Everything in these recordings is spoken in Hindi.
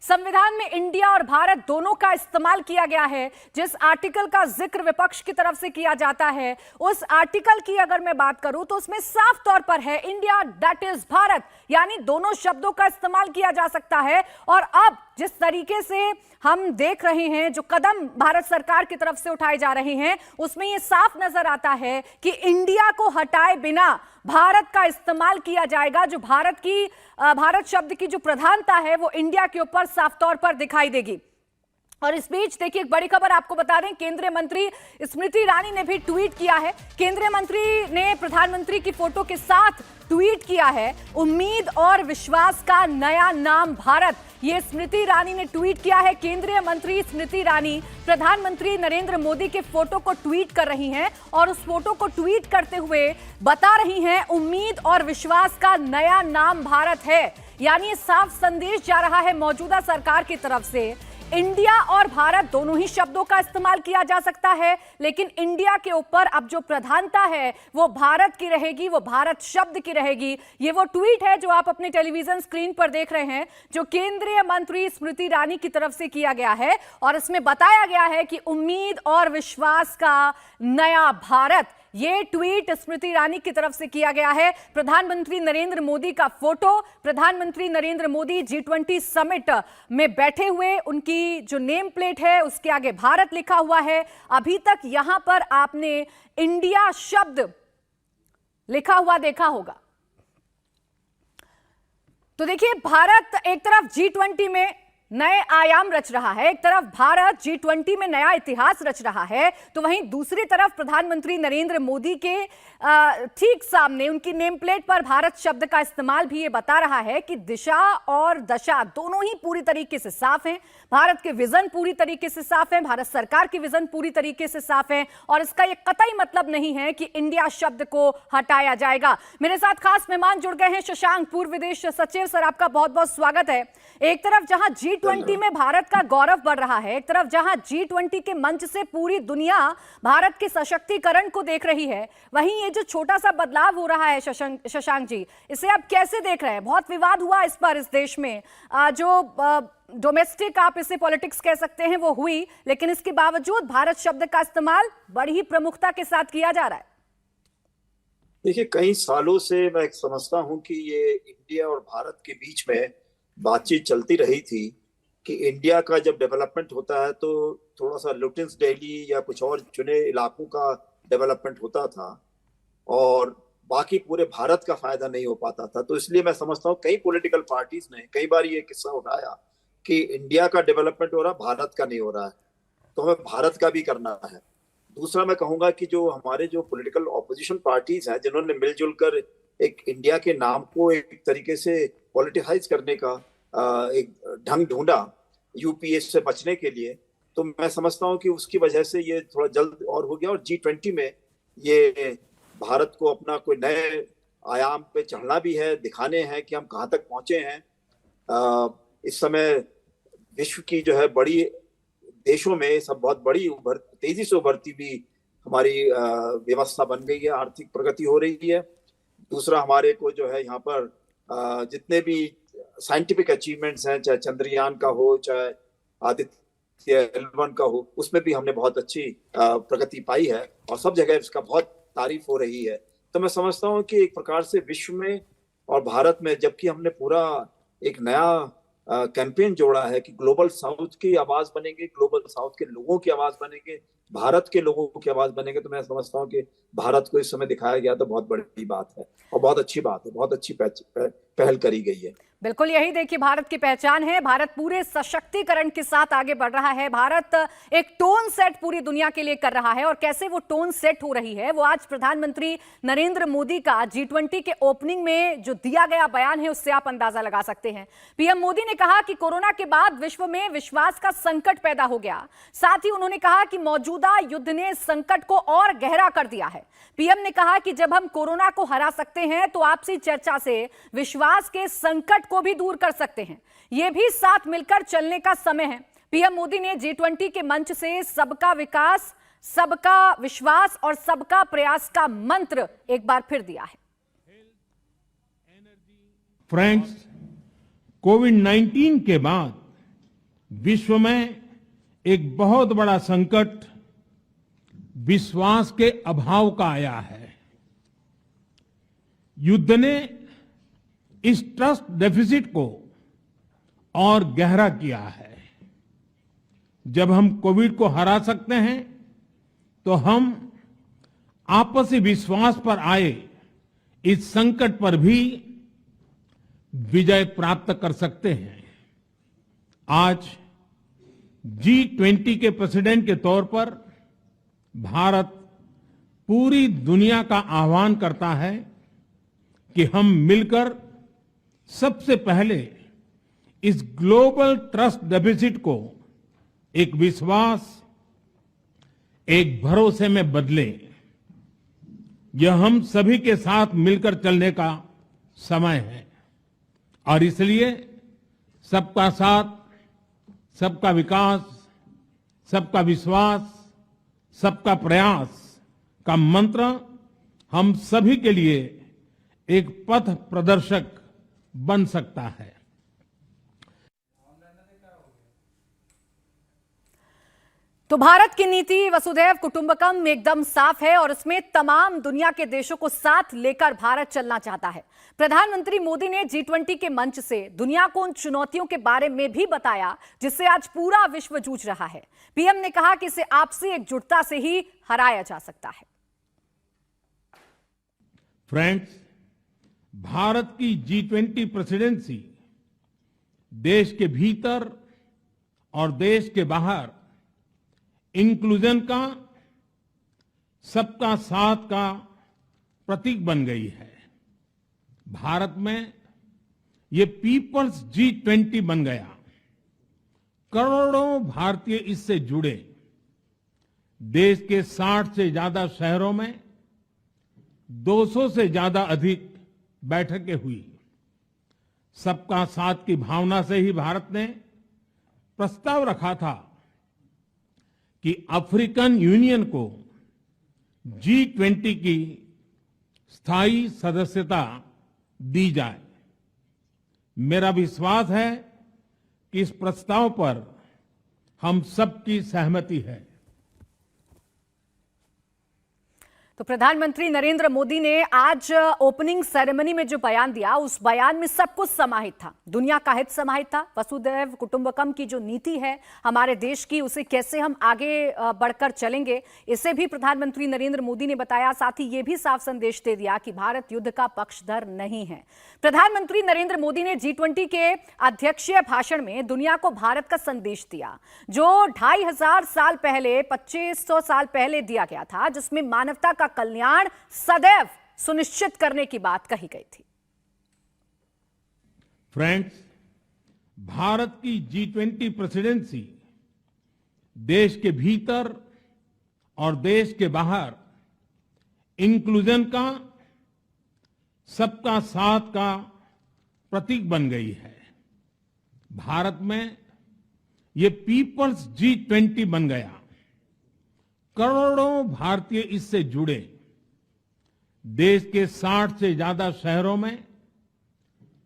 संविधान में इंडिया और भारत दोनों का इस्तेमाल किया गया है। जिस आर्टिकल का जिक्र विपक्ष की तरफ से किया जाता है, उस आर्टिकल की अगर मैं बात करूं तो उसमें साफ तौर पर है इंडिया दैट इज भारत, यानी दोनों शब्दों का इस्तेमाल किया जा सकता है। और अब जिस तरीके से हम देख रहे हैं, जो कदम भारत सरकार की तरफ से उठाए जा रहे हैं, उसमें यह साफ नजर आता है कि इंडिया को हटाए बिना भारत का इस्तेमाल किया जाएगा। जो भारत शब्द की जो प्रधानता है वो इंडिया के ऊपर साफ तौर पर दिखाई देगी। और इस बीच देखिए, एक बड़ी खबर आपको बता दें, केंद्रीय मंत्री स्मृति ईरानी ने भी ट्वीट किया है। केंद्रीय मंत्री ने प्रधानमंत्री की फोटो के साथ ट्वीट किया है, उम्मीद और विश्वास का नया नाम भारत। ये स्मृति ईरानी ने ट्वीट किया है। केंद्रीय मंत्री स्मृति ईरानी प्रधानमंत्री नरेंद्र मोदी के फोटो को ट्वीट कर रही हैं और उस फोटो को ट्वीट करते हुए बता रही हैं, उम्मीद और विश्वास का नया नाम भारत है। यानी ये साफ संदेश जा रहा है मौजूदा सरकार की तरफ से, इंडिया और भारत दोनों ही शब्दों का इस्तेमाल किया जा सकता है, लेकिन इंडिया के ऊपर अब जो प्रधानता है वो भारत की रहेगी, वो भारत शब्द की रहेगी। ये वो ट्वीट है जो आप अपने टेलीविजन स्क्रीन पर देख रहे हैं, जो केंद्रीय मंत्री स्मृति ईरानी की तरफ से किया गया है। और इसमें बताया गया है कि उम्मीद और विश्वास का नया भारत। ये ट्वीट स्मृति ईरानी की तरफ से किया गया है। प्रधानमंत्री नरेंद्र मोदी का फोटो, प्रधानमंत्री नरेंद्र मोदी G20 समिट में बैठे हुए, उनकी जो नेम प्लेट है उसके आगे भारत लिखा हुआ है। अभी तक यहां पर आपने इंडिया शब्द लिखा हुआ देखा होगा। तो देखिए, भारत एक तरफ G20 में नए आयाम रच रहा है, एक तरफ भारत G20 में नया इतिहास रच रहा है, तो वहीं दूसरी तरफ प्रधानमंत्री नरेंद्र मोदी के ठीक सामने उनकी नेम प्लेट पर भारत शब्द का इस्तेमाल भी ये बता रहा है कि दिशा और दशा दोनों ही पूरी तरीके से साफ हैं। भारत के विजन पूरी तरीके से साफ है, भारत सरकार की विजन पूरी तरीके से साफ है, और इसका ये कतई मतलब नहीं है कि इंडिया शब्द को हटाया जाएगा। मेरे साथ खास मेहमान जुड़ गए हैं, शशांक, पूर्व विदेश सचिव। सर, आपका बहुत बहुत स्वागत है। एक तरफ जहां G20 में भारत का गौरव बढ़ रहा है, एक तरफ जहां G20 के मंच से पूरी दुनिया भारत के सशक्तिकरण को देख रही है, वहीं ये जो छोटा सा बदलाव हो रहा है शशांक जी, इसे आप कैसे देख रहे हैं? बहुत विवाद हुआ इस पर इस देश में, जो डोमेस्टिक आप इसे पॉलिटिक्स कह सकते हैं वो हुई, लेकिन इसके बावजूद भारत शब्द का इस्तेमाल बड़ी ही प्रमुखता के साथ किया जा रहा है। देखिए, कई सालों से मैं समझता हूं कि ये इंडिया और भारत के बीच में बातचीत चलती रही थी कि इंडिया का जब डेवलपमेंट होता है तो थोड़ा सा लुटियंस दिल्ली या कुछ और चुने इलाकों का डेवलपमेंट होता था और बाकी पूरे भारत का फायदा नहीं हो पाता था। तो इसलिए मैं समझता हूँ कई पॉलिटिकल पार्टीज ने कई बार ये किस्सा उठाया कि इंडिया का डेवलपमेंट हो रहा, भारत का नहीं हो रहा है, तो हमें भारत का भी करना है। दूसरा मैं कहूंगा कि जो हमारे जो पॉलिटिकल ऑपोजिशन पार्टीज हैं, जिन्होंने मिलजुल कर एक इंडिया के नाम को एक तरीके से पॉलिटिसाइज करने का एक ढंग ढूंढा यूपीए से बचने के लिए, तो मैं समझता हूं कि उसकी वजह से ये थोड़ा जल्द और हो गया। और G20 में ये भारत को अपना कोई नए आयाम पे चढ़ना भी है, दिखाने हैं कि हम कहाँ तक पहुंचे हैं। इस समय विश्व की जो है बड़ी देशों में सब बहुत बड़ी तेजी से उभरती हुई हमारी व्यवस्था बन गई है, आर्थिक प्रगति हो रही है। दूसरा, हमारे को जो है यहाँ पर जितने भी साइंटिफिक अचीवमेंट्स हैं, चाहे चंद्रयान का हो, चाहे आदित्य L1 का हो, उसमें भी हमने बहुत अच्छी प्रगति पाई है और सब जगह इसका बहुत तारीफ हो रही है। तो मैं समझता हूँ कि एक प्रकार से विश्व में और भारत में, जबकि हमने पूरा एक नया कैंपेन जोड़ा है कि ग्लोबल साउथ की आवाज बनेंगे, ग्लोबल साउथ के लोगों की आवाज बनेंगे, भारत के लोगों की आवाज बनेंगे, तो मैं समझता हूँ कि भारत को इस समय दिखाया गया तो बहुत बड़ी बात है और बहुत अच्छी बात है, बहुत अच्छी पहल करी गई है। बिल्कुल, यही देखिए भारत की पहचान है। भारत पूरे सशक्तिकरण के साथ आगे बढ़ रहा है। भारत एक टोन सेट पूरी दुनिया के लिए कर रहा है, और कैसे वो टोन सेट हो रही है वो आज प्रधानमंत्री नरेंद्र मोदी का G20 के ओपनिंग में जो दिया गया बयान है उससे आप अंदाजा लगा सकते हैं। पीएम मोदी ने कहा कि कोरोना के बाद विश्व में विश्वास का संकट पैदा हो गया। साथ ही उन्होंने कहा कि मौजूदा युद्ध ने संकट को और गहरा कर दिया है। पीएम ने कहा कि जब हम कोरोना को हरा सकते हैं तो आपसी चर्चा से विश्वास के संकट को भी दूर कर सकते हैं। यह भी साथ मिलकर चलने का समय है। पीएम मोदी ने G20 के मंच से सबका विकास, सबका विश्वास और सबका प्रयास का मंत्र एक बार फिर दिया है। फ्रेंड्स, कोविड-19 के बाद विश्व में एक बहुत बड़ा संकट विश्वास के अभाव का आया है। युद्ध ने इस ट्रस्ट डेफिसिट को और गहरा किया है। जब हम कोविड को हरा सकते हैं तो हम आपसी विश्वास पर आए इस संकट पर भी विजय प्राप्त कर सकते हैं। आज G20 के प्रेसिडेंट के तौर पर भारत पूरी दुनिया का आह्वान करता है कि हम मिलकर सबसे पहले इस ग्लोबल ट्रस्ट डेफिसिट को एक विश्वास, एक भरोसे में बदलें। यह हम सभी के साथ मिलकर चलने का समय है और इसलिए सबका साथ, सबका विकास, सबका विश्वास, सबका प्रयास का मंत्र हम सभी के लिए एक पथ प्रदर्शक बन सकता है। तो भारत की नीति वसुधैव कुटुंबकम एकदम साफ है और इसमें तमाम दुनिया के देशों को साथ लेकर भारत चलना चाहता है। प्रधानमंत्री मोदी ने G20 के मंच से दुनिया को उन चुनौतियों के बारे में भी बताया जिससे आज पूरा विश्व जूझ रहा है। पीएम ने कहा कि इसे आपसी एकजुटता से ही हराया जा सकता है। फ्रेंड्स, भारत की G20 प्रेसिडेंसी देश के भीतर और देश के बाहर इंक्लूजन का, सबका साथ का प्रतीक बन गई है। भारत में ये पीपल्स G20 बन गया। करोड़ों भारतीय इससे जुड़े। देश के 60 से ज्यादा शहरों में 200 से ज्यादा अधिक बैठकें हुई। सबका साथ की भावना से ही भारत ने प्रस्ताव रखा था कि अफ्रीकन यूनियन को G20 की स्थायी सदस्यता दी जाए। मेरा विश्वास है कि इस प्रस्ताव पर हम सबकी सहमति है। तो प्रधानमंत्री नरेंद्र मोदी ने आज ओपनिंग सेरेमनी में जो बयान दिया, उस बयान में सब कुछ समाहित था। दुनिया का हित समाहित था। वसुधैव कुटुंबकम की जो नीति है हमारे देश की, उसे कैसे हम आगे बढ़कर चलेंगे, इसे भी प्रधानमंत्री नरेंद्र मोदी ने बताया। साथ ही ये भी साफ संदेश दे दिया कि भारत युद्ध का पक्षधर नहीं है। प्रधानमंत्री नरेंद्र मोदी ने G20 के अध्यक्षीय भाषण में दुनिया को भारत का संदेश दिया जो 2500 साल पहले, 2500 साल पहले दिया गया था, जिसमें मानवता का कल्याण सदैव सुनिश्चित करने की बात कही गई थी। फ्रेंड्स, भारत की G20 प्रेसिडेंसी देश के भीतर और देश के बाहर इंक्लूजन का, सबका साथ का प्रतीक बन गई है। भारत में ये पीपल्स G20 बन गया। करोड़ों भारतीय इससे जुड़े। देश के 60 से ज्यादा शहरों में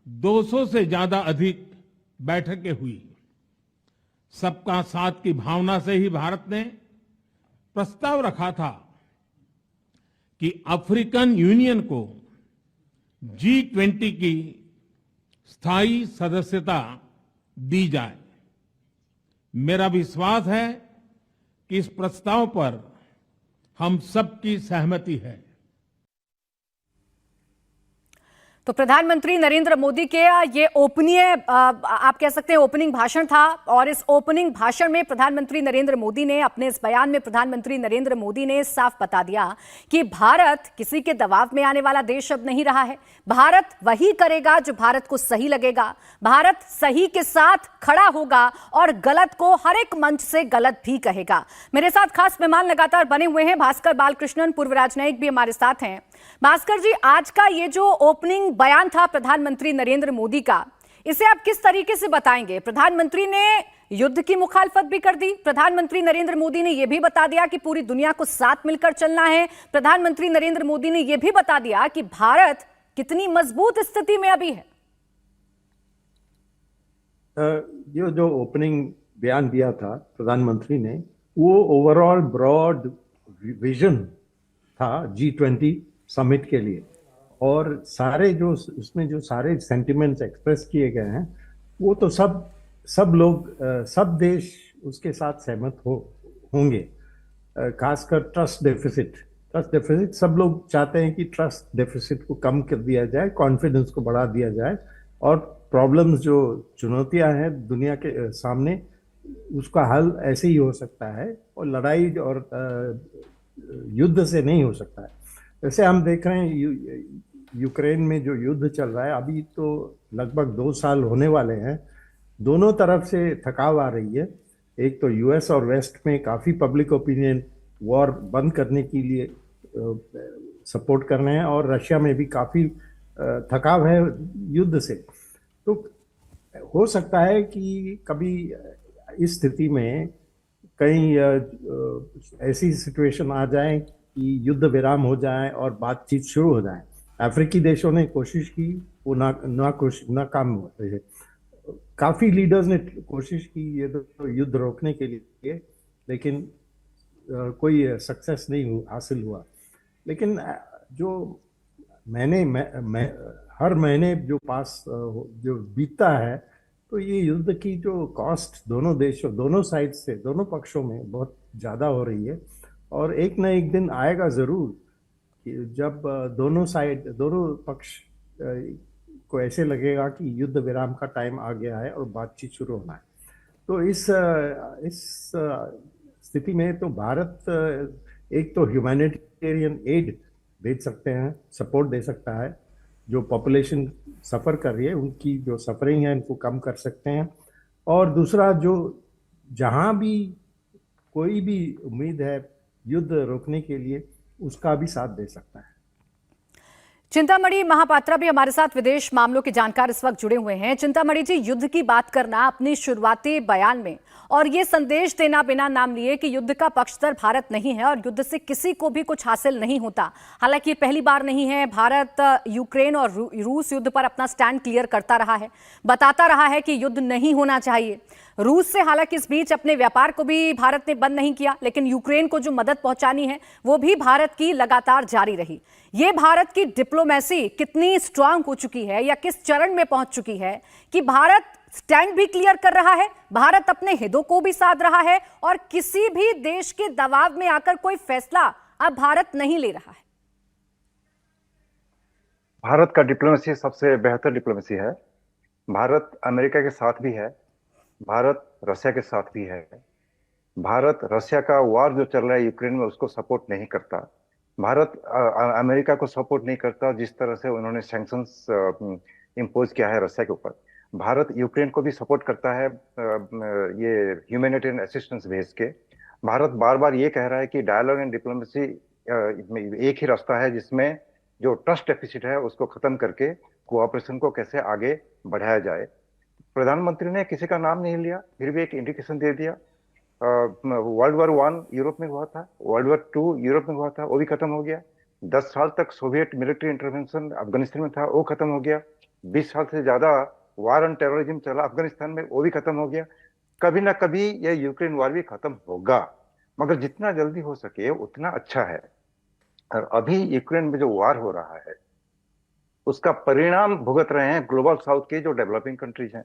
200 से ज्यादा अधिक बैठकें हुई। सबका साथ की भावना से ही भारत ने प्रस्ताव रखा था कि अफ्रीकन यूनियन को G20 की स्थायी सदस्यता दी जाए। मेरा विश्वास है कि इस प्रस्ताव पर हम सबकी सहमति है। तो प्रधानमंत्री नरेंद्र मोदी के ये आप कह सकते हैं ओपनिंग भाषण था और इस ओपनिंग भाषण में प्रधानमंत्री नरेंद्र मोदी ने अपने इस बयान में प्रधानमंत्री नरेंद्र मोदी ने साफ बता दिया कि भारत किसी के दबाव में आने वाला देश अब नहीं रहा है। भारत वही करेगा जो भारत को सही लगेगा। भारत सही के साथ खड़ा होगा और गलत को हर एक मंच से गलत भी कहेगा। मेरे साथ खास मेहमान लगातार बने हुए हैं। भास्कर बालकृष्णन, पूर्व राजनयिक, भी हमारे साथ हैं। भास्कर जी, आज का ये जो ओपनिंग बयान था प्रधानमंत्री नरेंद्र मोदी का, इसे आप किस तरीके से बताएंगे? प्रधानमंत्री ने युद्ध की मुखालफत भी कर दी। प्रधानमंत्री नरेंद्र मोदी ने यह भी बता दिया कि पूरी दुनिया को साथ मिलकर चलना है। प्रधानमंत्री नरेंद्र मोदी ने यह भी बता दिया कि भारत कितनी मजबूत स्थिति में अभी है। ये जो ओपनिंग बयान दिया था प्रधानमंत्री ने, वो ओवरऑल ब्रॉड विजन था G20 समिट के लिए। और सारे जो उसमें जो सारे सेंटिमेंट्स एक्सप्रेस किए गए हैं, वो तो सब लोग, सब देश उसके साथ सहमत होंगे। खासकर ट्रस्ट डेफिसिट सब लोग चाहते हैं कि ट्रस्ट डेफिसिट को कम कर दिया जाए, कॉन्फिडेंस को बढ़ा दिया जाए, और प्रॉब्लम्स जो चुनौतियां हैं दुनिया के सामने, उसका हल ऐसे ही हो सकता है, और लड़ाई और युद्ध से नहीं हो सकता है। जैसे हम देख रहे हैं यूक्रेन में जो युद्ध चल रहा है, अभी तो लगभग 2 साल होने वाले हैं। दोनों तरफ से थकाव आ रही है। एक तो यूएस और वेस्ट में काफ़ी पब्लिक ओपिनियन वॉर बंद करने के लिए सपोर्ट कर रहे हैं, और रशिया में भी काफ़ी थकाव है युद्ध से। तो हो सकता है कि कभी इस स्थिति में कहीं ऐसी सिचुएशन आ जाए कि युद्ध विराम हो जाए और बातचीत शुरू हो जाए। अफ्रीकी देशों ने कोशिश की, वो नाकाम हुए। काफ़ी लीडर्स ने कोशिश की ये तो युद्ध रोकने के लिए, लेकिन कोई सक्सेस नहीं हासिल हुआ। लेकिन जो हर महीने जो बीतता है, तो ये युद्ध की जो कॉस्ट दोनों साइड से, दोनों पक्षों में बहुत ज़्यादा हो रही है। और एक न एक दिन आएगा ज़रूर कि जब दोनों पक्ष को ऐसे लगेगा कि युद्ध विराम का टाइम आ गया है और बातचीत शुरू होना है। तो इस स्थिति में तो भारत एक तो ह्यूमैनिटेरियन एड भेज सकते हैं, सपोर्ट दे सकता है। जो पॉपुलेशन सफ़र कर रही है, उनकी जो सफरिंग है उनको कम कर सकते हैं। और दूसरा, जो जहाँ भी कोई भी उम्मीद है युद्ध रोकने के लिए, उसका भी साथ दे सकता है। चिंतामणि महापात्रा भी हमारे साथ विदेश मामलों के जानकार इस वक्त जुड़े हुए हैं। चिंतामणि जी, युद्ध की बात करना अपनी शुरुआती बयान में और ये संदेश देना बिना नाम लिए कि युद्ध का पक्षधर भारत नहीं है और युद्ध से किसी को भी कुछ हासिल नहीं होता। हालांकि ये पहली बार नहीं है, भारत यूक्रेन और रूस युद्ध पर अपना स्टैंड क्लियर करता रहा है, बताता रहा है कि युद्ध नहीं होना चाहिए। रूस से हालांकि इस बीच अपने व्यापार को भी भारत ने बंद नहीं किया, लेकिन यूक्रेन को जो मदद पहुंचानी है वो भी भारत की लगातार जारी रही। ये भारत की डिप्लोमेसी कितनी स्ट्रांग हो चुकी है या किस चरण में पहुंच चुकी है कि भारत स्टैंड भी क्लियर कर रहा है, भारत अपने हितों को भी साध रहा है और किसी भी देश के दबाव में आकर कोई फैसला अब भारत नहीं ले रहा है। भारत का डिप्लोमेसी सबसे बेहतर डिप्लोमेसी है। भारत अमेरिका के साथ भी है, भारत रशिया के साथ भी है। भारत रशिया का वार जो चल रहा है यूक्रेन में, उसको सपोर्ट नहीं करता। भारत अमेरिका को सपोर्ट नहीं करता जिस तरह से उन्होंने सैंक्शंस इम्पोज किया है रशिया के ऊपर। भारत यूक्रेन को भी सपोर्ट करता है ये ह्यूमैनिटेरियन असिस्टेंस भेज के। भारत बार बार ये कह रहा है कि डायलॉग एंड डिप्लोमेसी एक ही रास्ता है जिसमें जो ट्रस्ट डेफिसिट है उसको खत्म करके कोऑपरेशन को कैसे आगे बढ़ाया जाए। प्रधानमंत्री ने किसी का नाम नहीं लिया, फिर भी एक इंडिकेशन दे दिया। वर्ल्ड वॉर 1 यूरोप में हुआ था, वर्ल्ड वॉर 2 यूरोप में हुआ था, वो भी खत्म हो गया। 10 साल तक सोवियत मिलिट्री इंटरवेंशन अफगानिस्तान में था, वो खत्म हो गया। 20 साल से ज्यादा वार ऑन टेररिज्म चला अफगानिस्तान में, वो भी खत्म हो गया। कभी ना कभी यह यूक्रेन वार भी खत्म होगा, मगर जितना जल्दी हो सके उतना अच्छा है। और अभी यूक्रेन में जो वार हो रहा है उसका परिणाम भुगत रहे हैं ग्लोबल साउथ के जो डेवलपिंग कंट्रीज हैं।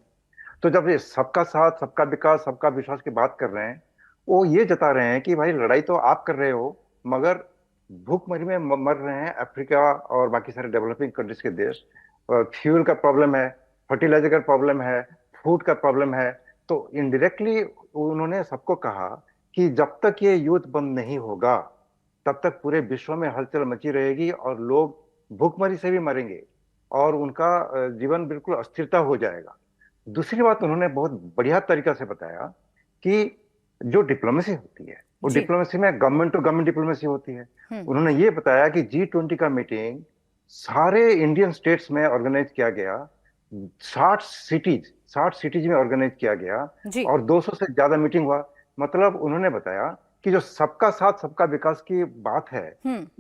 तो जब ये सबका साथ, सबका विकास, सबका विश्वास की बात कर रहे हैं, वो ये जता रहे हैं कि भाई लड़ाई तो आप कर रहे हो, मगर भूखमरी में मर रहे हैं अफ्रीका और बाकी सारे डेवलपिंग कंट्रीज के देश। फ्यूल का प्रॉब्लम है, फर्टिलाइजर का प्रॉब्लम है, फूड का प्रॉब्लम है। तो इनडायरेक्टली उन्होंने सबको कहा कि जब तक ये युद्ध बंद नहीं होगा तब तक पूरे विश्व में हलचल मची रहेगी और लोग भूखमरी से भी मरेंगे और उनका जीवन बिल्कुल अस्थिरता हो जाएगा। दूसरी बात, उन्होंने बहुत बढ़िया तरीका से बताया कि जो डिप्लोमेसी होती है वो डिप्लोमेसी में गवर्नमेंट टू गवर्नमेंट डिप्लोमेसी होती है। उन्होंने ये बताया कि G20 का मीटिंग सारे इंडियन स्टेट्स में ऑर्गेनाइज किया गया, 60 सिटीज में ऑर्गेनाइज किया गया और 200 से ज्यादा मीटिंग हुआ। मतलब उन्होंने बताया कि जो सबका साथ सबका विकास की बात है,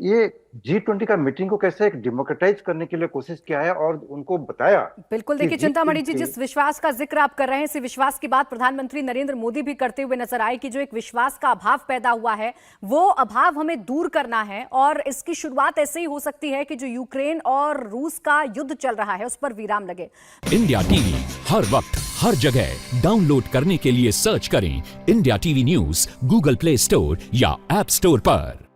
ये G20 का मीटिंग को कैसे एक डेमोक्रेटाइज करने के लिए कोशिश किया है और उनको बताया। बिल्कुल, कि देखिए चिंतामणि जी, G20 जिस विश्वास का जिक्र आप कर रहे हैं, इसी विश्वास की बात प्रधानमंत्री नरेंद्र मोदी भी करते हुए नजर आए कि जो एक विश्वास का अभाव पैदा हुआ है, वो अभाव हमें दूर करना है और इसकी शुरुआत ऐसे ही हो सकती है कि जो यूक्रेन और रूस का युद्ध चल रहा है उस पर विराम लगे। इंडिया टीवी हर वक्त हर जगह डाउनलोड करने के लिए सर्च करें India TV news Google play store या ऐप स्टोर पर।